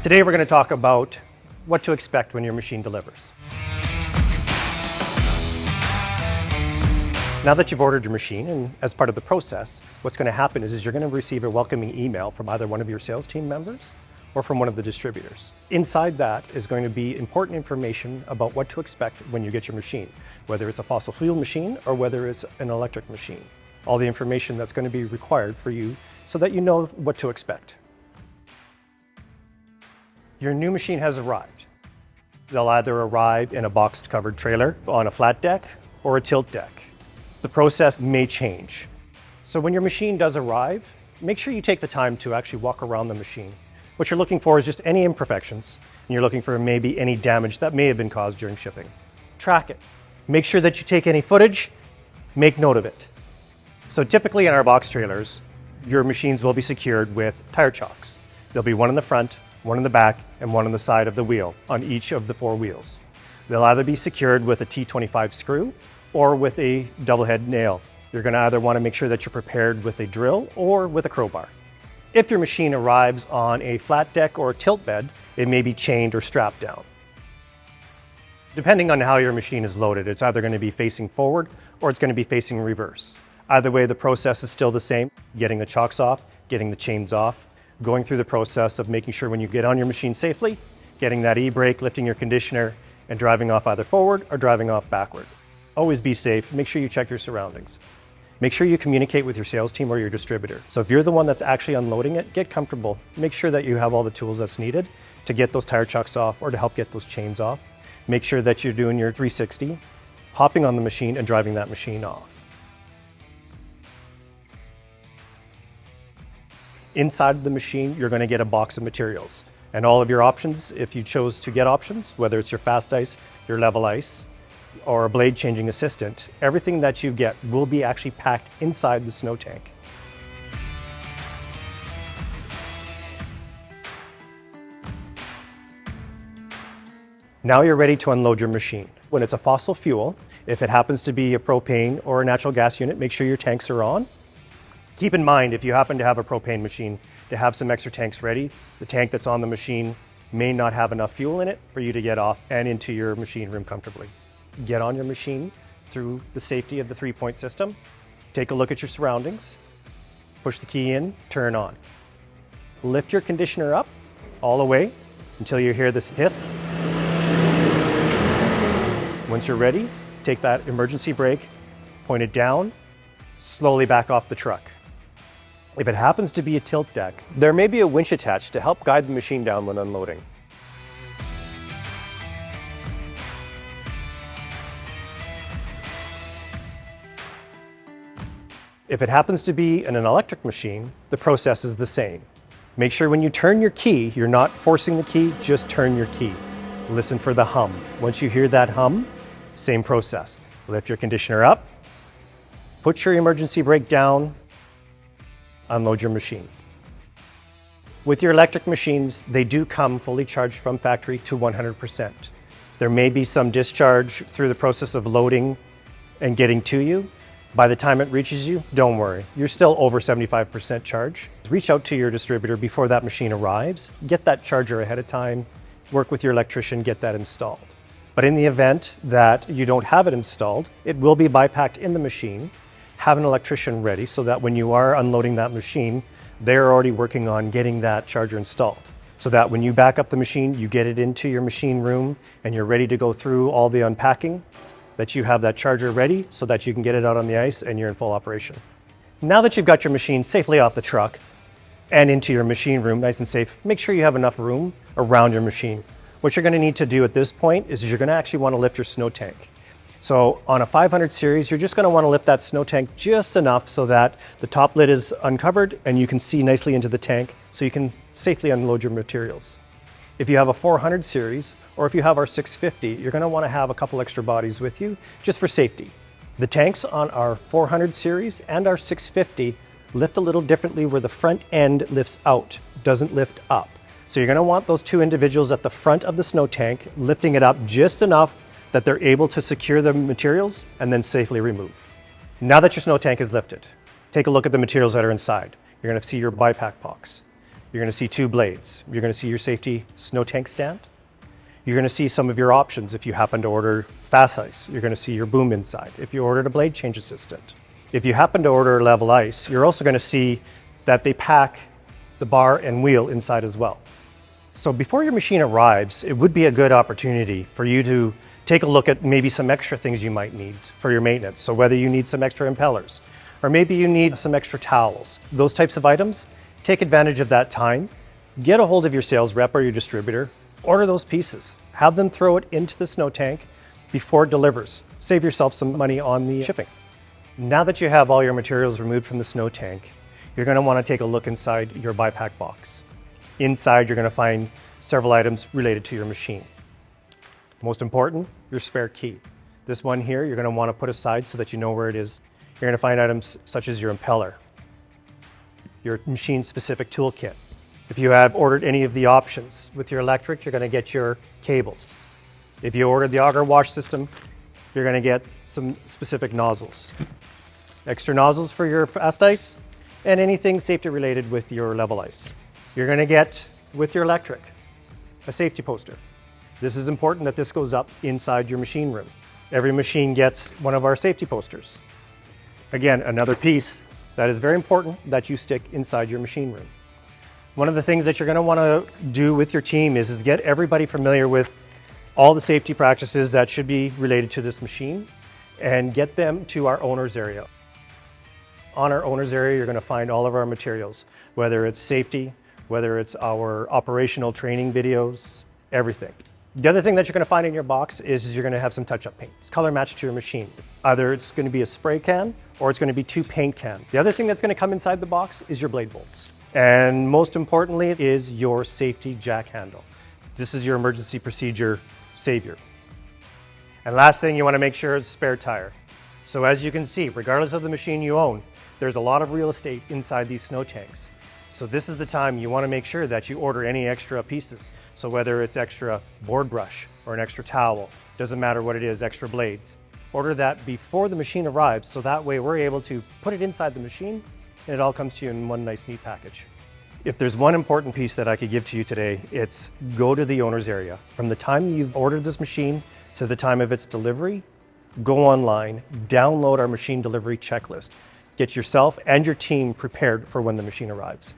Today we're going to talk about what to expect when your machine delivers. Now that you've ordered your machine, and as part of the process, what's going to happen is you're going to receive a welcoming email from either one of your sales team members or from one of the distributors. Inside that is going to be important information about what to expect when you get your machine, whether it's a fossil fuel machine or whether it's an electric machine. All the information that's going to be required for you so that you know what to expect. Your new machine has arrived. They'll either arrive in a boxed covered trailer on a flat deck or a tilt deck. The process may change. So when your machine does arrive, make sure you take the time to actually walk around the machine. What you're looking for is just any imperfections, and you're looking for maybe any damage that may have been caused during shipping. Track it. Make sure that you take any footage, make note of it. So typically in our box trailers, your machines will be secured with tire chocks. There'll be one in the front, one in the back, and one on the side of the wheel on each of the 4 wheels. They'll either be secured with a T25 screw or with a double head nail. You're going to either want to make sure that you're prepared with a drill or with a crowbar. If your machine arrives on a flat deck or a tilt bed, it may be chained or strapped down. Depending on how your machine is loaded, it's either going to be facing forward or it's going to be facing reverse. Either way, the process is still the same: getting the chocks off, getting the chains off, going through the process of making sure when you get on your machine safely, getting that e-brake, lifting your conditioner, and driving off either forward or driving off backward. Always be safe. Make sure you check your surroundings. Make sure you communicate with your sales team or your distributor. So if you're the one that's actually unloading it, get comfortable. Make sure that you have all the tools that's needed to get those tire chocks off or to help get those chains off. Make sure that you're doing your 360, hopping on the machine and driving that machine off. Inside of the machine, you're going to get a box of materials and all of your options. If you chose to get options, whether it's your fast ice, your level ice, or a blade changing assistant, everything that you get will be actually packed inside the snow tank. Now you're ready to unload your machine. When it's a fossil fuel, if it happens to be a propane or a natural gas unit, make sure your tanks are on. Keep in mind, if you happen to have a propane machine, to have some extra tanks ready. The tank that's on the machine may not have enough fuel in it for you to get off and into your machine room comfortably. Get on your machine through the safety of the 3-point system. Take a look at your surroundings. Push the key in, turn on. Lift your conditioner up all the way until you hear this hiss. Once you're ready, take that emergency brake, point it down, slowly back off the truck. If it happens to be a tilt deck, there may be a winch attached to help guide the machine down when unloading. If it happens to be in an electric machine, the process is the same. Make sure when you turn your key, you're not forcing the key, just turn your key. Listen for the hum. Once you hear that hum, same process. Lift your conditioner up, put your emergency brake down, unload your machine. With your electric machines, they do come fully charged from factory to 100%. There may be some discharge through the process of loading and getting to you. By the time it reaches you, don't worry. You're still over 75% charge. Reach out to your distributor before that machine arrives. Get that charger ahead of time. Work with your electrician, get that installed. But in the event that you don't have it installed, it will be bypacked in the machine. Have an electrician ready so that when you are unloading that machine, they're already working on getting that charger installed. So that when you back up the machine, you get it into your machine room and you're ready to go through all the unpacking, that you have that charger ready so that you can get it out on the ice and you're in full operation. Now that you've got your machine safely off the truck and into your machine room, nice and safe, make sure you have enough room around your machine. What you're going to need to do at this point is you're going to actually want to lift your snow tank. So on a 500 series, you're just going to want to lift that snow tank just enough so that the top lid is uncovered and you can see nicely into the tank so you can safely unload your materials. If you have a 400 series, or if you have our 650, you're going to want to have a couple extra bodies with you just for safety. The tanks on our 400 series and our 650 lift a little differently where the front end lifts out, doesn't lift up. So you're going to want those 2 individuals at the front of the snow tank lifting it up just enough that they're able to secure the materials and then safely remove. Now that your snow tank is lifted, take a look at the materials that are inside. You're going to see your Bypack box. You're going to see 2 blades. You're going to see your safety snow tank stand. You're going to see some of your options if you happen to order fast ice. You're going to see your boom inside if you ordered a blade change assistant. If you happen to order level ice, you're also going to see that they pack the bar and wheel inside as well. So before your machine arrives, it would be a good opportunity for you to take a look at maybe some extra things you might need for your maintenance. So whether you need some extra impellers, or maybe you need some extra towels, those types of items, take advantage of that time. Get a hold of your sales rep or your distributor, order those pieces, have them throw it into the snow tank before it delivers. Save yourself some money on the shipping. Now that you have all your materials removed from the snow tank, you're going to want to take a look inside your Bypack box. Inside, you're going to find several items related to your machine. Most important, your spare key. This one here, you're going to want to put aside so that you know where it is. You're going to find items such as your impeller, your machine-specific toolkit. If you have ordered any of the options with your electric, you're going to get your cables. If you ordered the auger wash system, you're going to get some specific nozzles. Extra nozzles for your fast ice, and anything safety related with your level ice. You're going to get, with your electric, a safety poster. This is important that this goes up inside your machine room. Every machine gets one of our safety posters. Again, another piece that is very important that you stick inside your machine room. One of the things that you're going to want to do with your team is get everybody familiar with all the safety practices that should be related to this machine and get them to our owner's area. On our owner's area, you're going to find all of our materials, whether it's safety, whether it's our operational training videos, everything. The other thing that you're going to find in your box is you're going to have some touch-up paint. It's color matched to your machine. Either it's going to be a spray can or it's going to be 2 paint cans. The other thing that's going to come inside the box is your blade bolts. And most importantly is your safety jack handle. This is your emergency procedure savior. And last thing you want to make sure is a spare tire. So as you can see, regardless of the machine you own, there's a lot of real estate inside these snow tanks. So this is the time you want to make sure that you order any extra pieces. So whether it's extra board brush or an extra towel, doesn't matter what it is, extra blades. Order that before the machine arrives so that way we're able to put it inside the machine and it all comes to you in one nice neat package. If there's one important piece that I could give to you today, it's go to the owner's area. From the time you've ordered this machine to the time of its delivery, go online, download our machine delivery checklist. Get yourself and your team prepared for when the machine arrives.